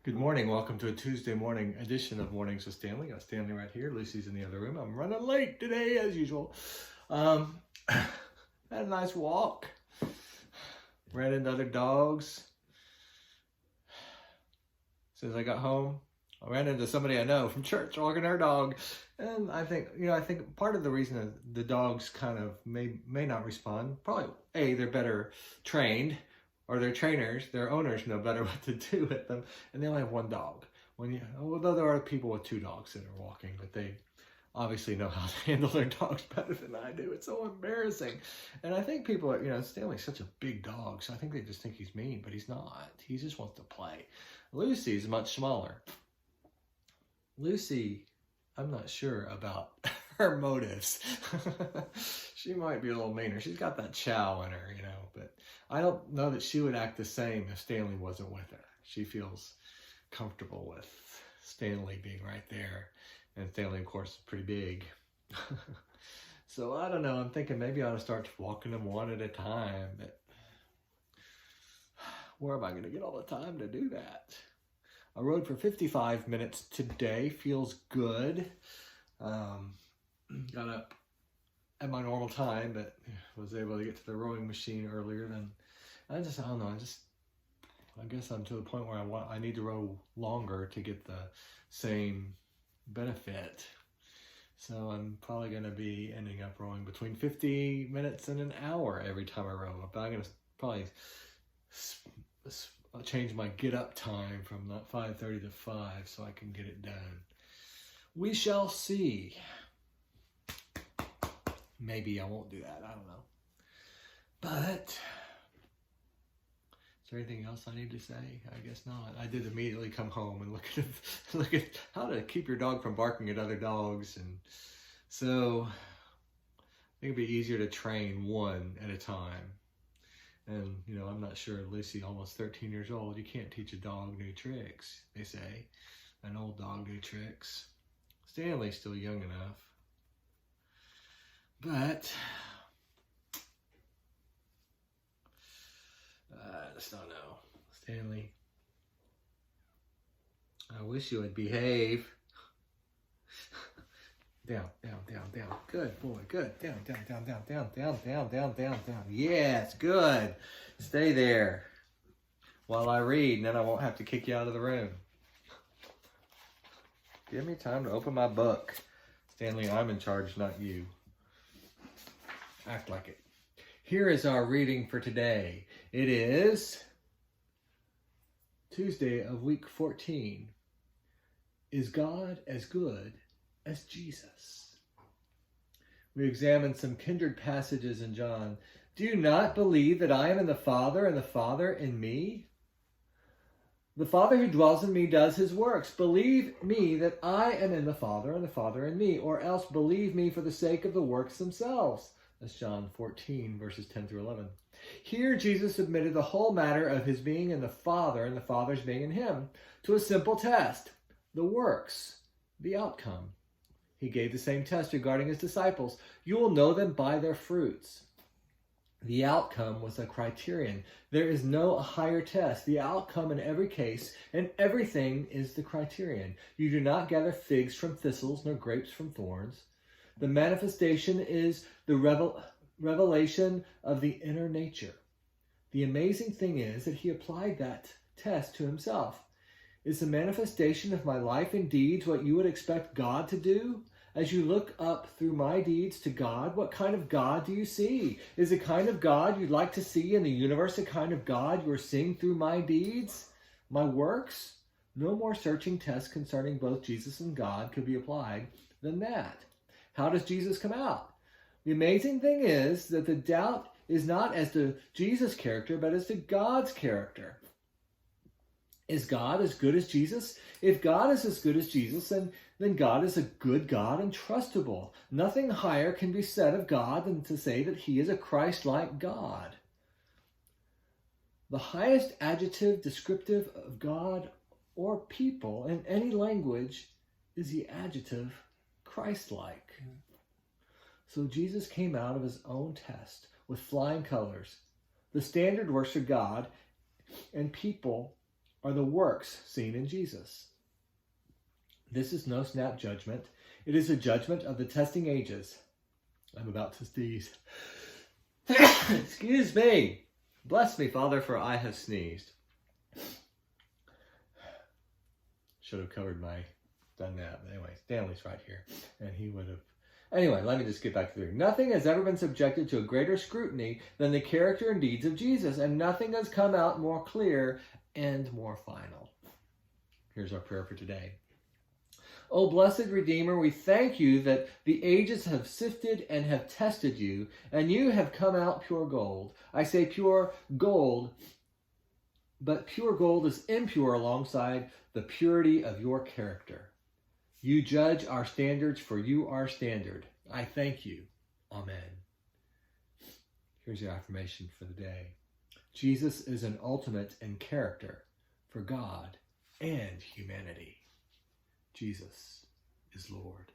Good morning. Welcome to a Tuesday morning edition of Mornings with Stanley. Got Stanley right here. Lucy's in the other room. I'm running late today, as usual. Had a nice walk. Ran into other dogs. As soon as I got home, I ran into somebody I know from church walking her dog. And I think part of the reason that the dogs kind of may not respond, probably, A, they're better trained, or their trainers, their owners know better what to do with them, and they only have one dog. Although there are people with two dogs that are walking, but they obviously know how to handle their dogs better than I do. It's so embarrassing. And I think people, Stanley's such a big dog, so I think they just think he's mean, but he's not. He just wants to play. Lucy's much smaller. Lucy, I'm not sure about her motives. She might be a little meaner. She's got that chow in her, but I don't know that she would act the same if Stanley wasn't with her. She feels comfortable with Stanley being right there. And Stanley, of course, is pretty big. So I don't know. I'm thinking maybe I ought to start walking them one at a time. But where am I going to get all the time to do that? I rode for 55 minutes today. Feels good. Got up at my normal time, but was able to get to the rowing machine earlier than I don't know. I guess I'm to the point where I need to row longer to get the same benefit. So I'm probably going to be ending up rowing between 50 minutes and an hour every time I row. But I'm going to probably change my get up time from not 5:30 to 5 so I can get it done. We shall see. Maybe I won't do that. I don't know. But is there anything else I need to say? I guess not. I did immediately come home and look at how to keep your dog from barking at other dogs, and so I think it'd be easier to train one at a time. And I'm not sure. Lucy, almost 13 years old, you can't teach a dog new tricks. They say an old dog new tricks. Stanley's still young enough. But I just don't know. Stanley, I wish you would behave. Down, down, down, down. Good boy, good. Down, down, down, down, down, down, down, down, down, down. Yes, good. Stay there while I read, and then I won't have to kick you out of the room. Give me time to open my book. Stanley, I'm in charge, not you. Act like it. Here is our reading for today. It is Tuesday of week 14. Is God as good as Jesus? We examined some kindred passages in John. Do you not believe that I am in the Father and the Father in me? The Father who dwells in me does his works. Believe me that I am in the Father and the Father in me, or else believe me for the sake of the works themselves. That's John 14, verses 10 through 11. Here Jesus submitted the whole matter of his being in the Father and the Father's being in him to a simple test: the works, the outcome. He gave the same test regarding his disciples. You will know them by their fruits. The outcome was a criterion. There is no higher test. The outcome in every case and everything is the criterion. You do not gather figs from thistles nor grapes from thorns. The manifestation is the revelation of the inner nature. The amazing thing is that he applied that test to himself. Is the manifestation of my life and deeds what you would expect God to do? As you look up through my deeds to God, what kind of God do you see? Is the kind of God you'd like to see in the universe the kind of God you are seeing through my deeds, my works? No more searching test concerning both Jesus and God could be applied than that. How does Jesus come out? The amazing thing is that the doubt is not as to Jesus' character, but as to God's character. Is God as good as Jesus? If God is as good as Jesus, then God is a good God and trustable. Nothing higher can be said of God than to say that he is a Christ-like God. The highest adjective descriptive of God or people in any language is the adjective Christ-like. So Jesus came out of his own test with flying colors. The standard works for God and people are the works seen in Jesus. This is no snap judgment. It is a judgment of the testing ages. I'm about to sneeze. Excuse me. Bless me, Father, for I have sneezed. Should have done that. But anyway, Stanley's right here. And he would have. Anyway, let me just get back to the reading. Nothing has ever been subjected to a greater scrutiny than the character and deeds of Jesus, and nothing has come out more clear and more final. Here's our prayer for today. O blessed Redeemer, we thank you that the ages have sifted and have tested you, and you have come out pure gold. I say pure gold, but pure gold is impure alongside the purity of your character. You judge our standards, for you are standard. I thank you. Amen. Here's your affirmation for the day. Jesus is an ultimate in character for God and humanity. Jesus is Lord.